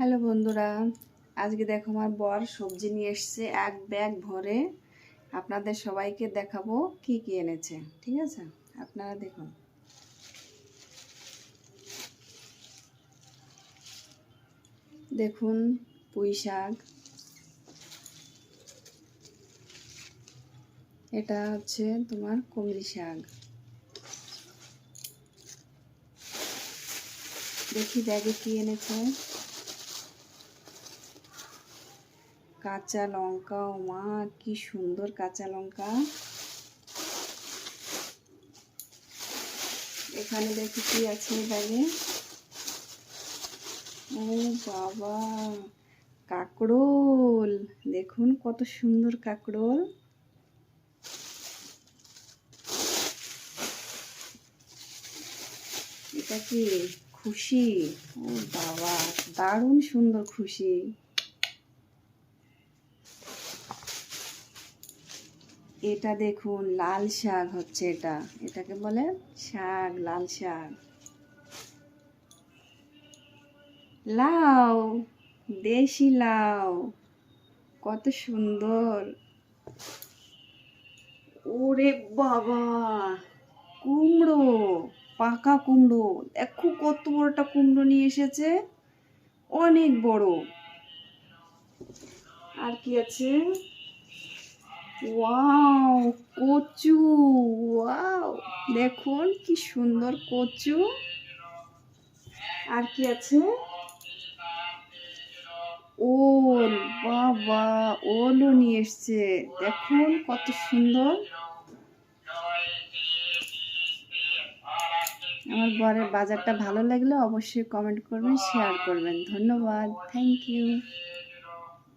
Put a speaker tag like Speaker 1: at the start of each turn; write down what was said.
Speaker 1: Hello বন্ধুরা, আজকে দেখো আমার বর সবজি নিয়ে এসছে এক ব্যাগ ভরে। আপনাদের সবাইকে দেখাবো কি কি এনেছে। ঠিক আছে, আপনারা দেখুন। দেখুন, পুঁই শাক, এটা হচ্ছে তোমার কুমড়ি শাক। দেখি ব্যাগে কি এনেছে। কাঁচা লঙ্কা, ও মা কি সুন্দর কাঁচা লঙ্কা। এখানে দেখি কি আছে ব্যাগে। ও বাবা, কাঁকরোল, দেখুন কত সুন্দর কাঁকরোল। এটা কি খুশি? ও বাবা, দারুণ সুন্দর খুশি। এটা দেখুন লাল শাক হচ্ছে, এটাকে বলে শাক, লাল শাক। লাউ, দেশি লাউ, কত সুন্দর। ওরে বাবা, কুমড়ো, পাকা কুমড়ো। দেখো কত বড়টা কুমড়ো নিয়ে এসেছে, অনেক বড়। আর কি আছে? ওয়াও, কচু। ওয়াও, দেখুন কি সুন্দর কচু। আর কি আছে? ওল, বাবা, ওলও নিয়ে এসছে। দেখুন কত সুন্দর। আমার বরের বাজারটা ভালো লাগলে অবশ্যই কমেন্ট করবেন, শেয়ার করবেন। ধন্যবাদ, থ্যাংক ইউ।